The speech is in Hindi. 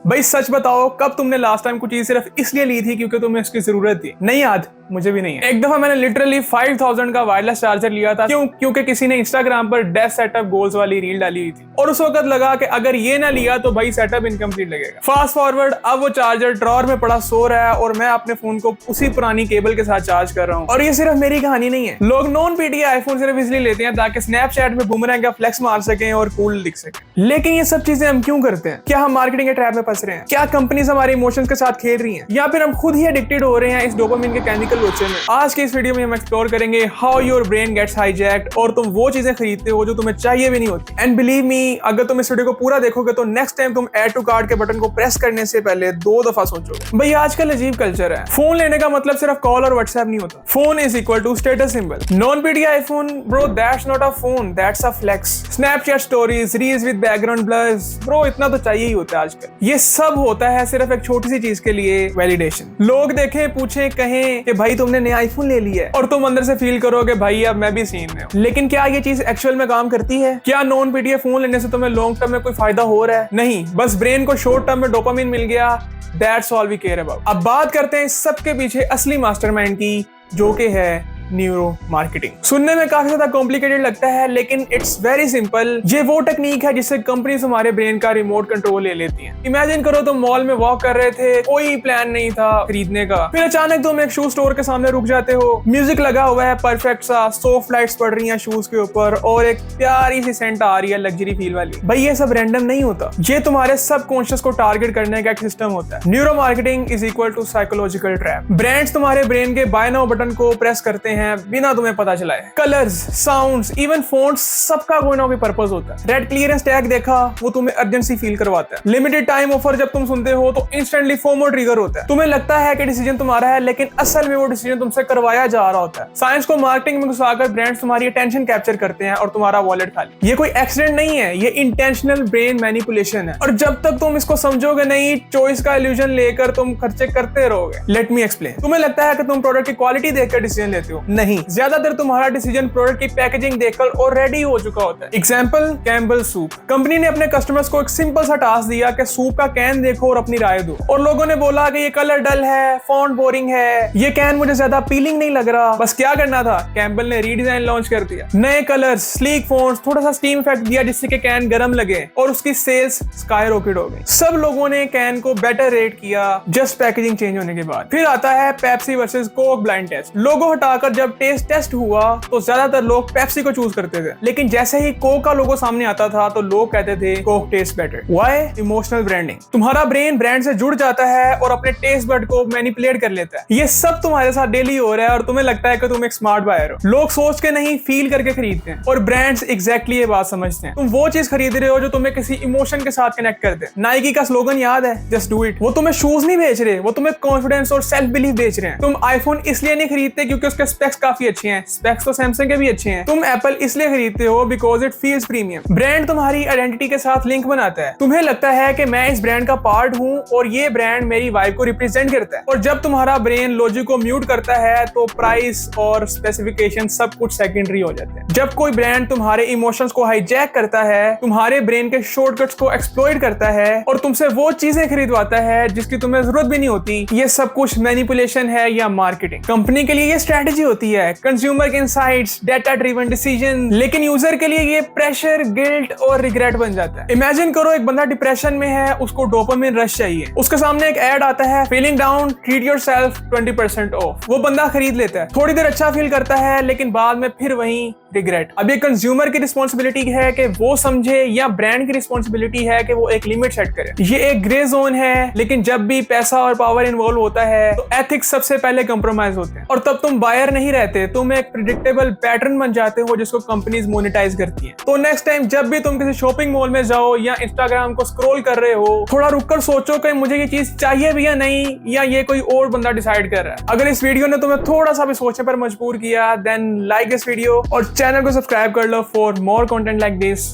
भाई सच बताओ, कब तुमने लास्ट टाइम कुछ चीज सिर्फ इसलिए ली थी क्योंकि तुम्हें उसकी जरूरत थी? नहीं याद, मुझे भी नहीं है। एक दफा मैंने लिटरली 5000 का वायरलेस चार्जर लिया था। क्योंकि किसी ने इंस्टाग्राम पर डेस्क सेटअप गोल्स वाली रील डाली हुई थी और उस वक्त लगा कि अगर ये ना लिया तो भाई सेटअप इनकम्प्लीट लगेगा। फास्ट फॉरवर्ड, अब वो चार्जर ड्रॉअर में पड़ा सो रहा है और मैं अपने फोन को उसी पुरानी केबल के साथ चार्ज कर रहा हूँ। और ये सिर्फ मेरी कहानी नहीं है, लोग नॉन पीटीआई आईफोन सिर्फ इसलिए लेते हैं ताकि स्नैपचैट में बूमरैंग का फ्लेक्स मार सकें और कूल दिख सके। लेकिन ये सब चीजें हम क्यों करते हैं? क्या हम मार्केटिंग के ट्रैप में फंस रहे हैं? क्या कंपनीज हमारे इमोशंस के साथ खेल रही हैं? या फिर हम खुद ही एडिक्टेड हो रहे हैं इस डोपामिन के केमिकल लोचे में? आज के इस वीडियो में हम एक्सप्लोर करेंगे how your brain gets hijacked और तुम वो चीजें खरीदते हो जो तुम्हें चाहिए भी नहीं होती। एंड बिलीव मी, अगर तुम इस वीडियो को पूरा देखोगे तो नेक्स्ट टाइम तुम ऐड टू कार्ट के बटन को प्रेस करने से पहले 2 दफा सोचोगे। भाई आजकल अजीब कल्चर है, फोन लेने का मतलब सिर्फ कॉल और व्हाट्सएप नहीं होता। Phone is equal to status symbol. Non PTI iPhone, bro that's not a phone, that's a flex. Snapchat stories, reels with background blurs, bro इतना तो चाहिए ही होता है आजकल। ये सब होता है सिर्फ एक छोटी सी चीज के लिए, वैलिडेशन। लोग देखें, पूछे, कहें कि भाई तुमने नया आईफोन ले लिया है और तुम अंदर से फील करोगे भाई अब मैं भी सीन में हूं। लेकिन क्या ये चीज एक्चुअल में काम करती है? क्या नॉन पीटीआई फोन लेने से तुम्हें लॉन्ग टर्म में कोई फायदा हो रहा है? नहीं, बस ब्रेन को शॉर्ट टर्म में डोपामिन मिल गया। That's all we care about. अब बात करते हैं इस सब के पीछे असली मास्टरमाइंड की, जो कि है न्यूरो मार्केटिंग। सुनने में काफी ज्यादा कॉम्प्लिकेटेड लगता है लेकिन इट्स वेरी सिंपल। ये वो टेक्निक है जिससे कंपनीज हमारे ब्रेन का रिमोट कंट्रोल ले लेती हैं। इमेजिन करो तुम मॉल में वॉक कर रहे थे, कोई प्लान नहीं था खरीदने का, फिर अचानक तुम एक शू स्टोर के सामने रुक जाते हो। म्यूजिक लगा हुआ है परफेक्ट सा, सॉफ्ट लाइट्स पड़ रही हैं शूज के ऊपर और एक प्यारी सी सेंट आ रही है लग्जरी फील वाली। भाई ये सब रैंडम नहीं होता, ये तुम्हारे सबकॉन्शियस को टारगेट करने का एक सिस्टम होता है। Neuro marketing is equal to psychological trap. Brands तुम्हारे ब्रेन के बाय नाउ बटन को प्रेस करते हैं बिना तुम्हें पता चला है। कलर्स, साउंड्स, इवन फॉन्ट्स, सबका कोई ना कोई पर्पस होता है। रेड क्लियरेंस टैग देखा, वो तुम्हें अर्जेंसी फील करवाता है। लिमिटेड टाइम ऑफर जब तुम सुनते हो तो इंस्टेंटली फोमो ट्रिगर होता है। तुम्हें लगता है कि डिसीजन तुम्हारा है लेकिन असल में वो डिसीजन तुमसे करवाया जा रहा होता है। साइंस को मार्केटिंग में घुसाकर ब्रांड्स तुम्हारी अटेंशन कैप्चर करते हैं और तुम्हारा वॉलेट खाली। ये कोई एक्सीडेंट नहीं है, ये इंटेंशनल ब्रेन मैनिपुलेशन है। और जब तक तुम इसको समझोगे नहीं, चॉइस का इल्यूजन लेकर तुम खर्चे करते रहोगे। Let me explain. तुम्हें लगता है कि तुम प्रोडक्ट की क्वालिटी देखकर डिसीजन लेते हो, नहीं, ज्यादातर तुम्हारा डिसीजन प्रोडक्ट की पैकेजिंग देखकर ऑलरेडी हो चुका होता है। Example, Campbell soup. कंपनी ने अपने कस्टमर्स को एक सिंपल सा टास्क दिया कि सूप का कैन देखो और अपनी राय दो। और लोगों ने बोला कि ये कलर डल है, फॉन्ट बोरिंग है, ये कैन मुझे ज्यादा अपीलिंग नहीं लग रहा। बस क्या करना था, कैम्बल ने रीडिजाइन लॉन्च कर दिया। नए कलर्स, स्लीक फॉन्ट्स, थोड़ा सा स्टीम इफेक्ट दिया जिससे कि कैन गर्म लगे और उसकी सेल्स स्काई रॉकेट हो गई। सब लोगों ने कैन को बेटर रेट किया जस्ट पैकेजिंग चेंज होने के बाद। फिर आता है Pepsi versus Coke blind test. Logo हटाकर जब टेस्ट हुआ तो ज्यादातर लोग पेप्सी को चूज करते थे, लेकिन जैसे ही कोक का लोगो सामने आता था तो लोग कहते थे Coke taste better. Why? Emotional branding. तुम्हारा ब्रेन ब्रांड से जुड़ जाता है और अपने टेस्ट बड को मैनिपुलेट कर लेता है। ये सब तुम्हारे साथ डेली हो रहा है और तुम्हें लगता है कि तुम एक स्मार्ट बायर हो। लोग सोच के नहीं, फील करके खरीदते हैं और ब्रांड्स एग्जैक्टली ये बात समझते हैं। तुम वो चीज खरीद रहे हो जो तुम्हें किसी इमोशन के साथ कनेक्ट करते हैं। नाइकी का स्लोगन याद है, जस्ट डू इट। वो तुम्हें शूज नहीं बेच रहे, वो तुम्हें कॉन्फिडेंस और सेल्फ बिलीफ बेच रहे हैं। तुम आईफोन इसलिए नहीं खरीदते क्योंकि उसके स्पेक्स काफी अच्छे हैं, स्पेक्स तो सैमसंग के भी अच्छे हैं। तुम एप्पल इसलिए खरीदते हो because it feels premium. Brand तुम्हारी आइडेंटिटी के साथ लिंक बनाता है। तुम्हें लगता है कि मैं इस ब्रांड का पार्ट हूं और ये ब्रांड मेरी वाइब को रिप्रेजेंट करता है। और जब तुम्हारा ब्रेन लॉजिक को म्यूट करता है तो प्राइस और स्पेसिफिकेशन सब कुछ सेकेंडरी हो जाते हैं। जब कोई ब्रांड तुम्हारे इमोशंस को हाईजैक करता है, तुम्हारे ब्रेन के शॉर्टकट्स को एक्सप्लॉइट करता है और तुमसे वो चीजें खरीदवाता है जिसकी तुम्हें जरूरत भी नहीं होती, ये सब कुछ मैनिपुलेशन है या मार्केटिंग। कंपनी के लिए ये स्ट्रेटेजी होती है, कंज्यूमर के इनसाइट्स, डेटा ड्रिवन डिसीजन, लेकिन यूजर के लिए ये प्रेशर, गिल्ट और रिग्रेट बन जाता है। इमेजिन करो एक बंदा डिप्रेशन में है, उसको डोपामिन रश चाहिए। उसके सामने एक एड आता है, feeling down, treat yourself 20% of. वो बंदा खरीद लेता है, थोड़ी देर अच्छा फील करता है लेकिन बाद में फिर वही रिग्रेट। अब ये कंज्यूमर की रिस्पॉन्सिबिलिटी है कि वो समझे या ब्रांड की रिस्पॉन्सिबिलिटी है कि वो एक लिमिट सेट करे? ये एक ग्रे जोन है, लेकिन जब भी पैसा और पावर इन्वॉल्व होता है तो एथिक्स सबसे पहले कंप्रोमाइज होते हैं। और तब तुम बायर नहीं रहते, तुम एक प्रिडिक्टेबल पैटर्न बन जाते हो जिसको कंपनीज मोनेटाइज करती हैं। तो नेक्स्ट टाइम जब भी तुम किसी शॉपिंग मॉल में जाओ या इंस्टाग्राम को स्क्रॉल कर रहे हो, थोड़ा रुककर सोचो कि मुझे ये चीज चाहिए भी या नहीं, या ये कोई और बंदा डिसाइड कर रहा है। अगर इस वीडियो ने तुम्हें थोड़ा सा भी सोचने पर मजबूर किया, देन लाइक दिस वीडियो और चैनल को सब्सक्राइब कर लो for more content like this.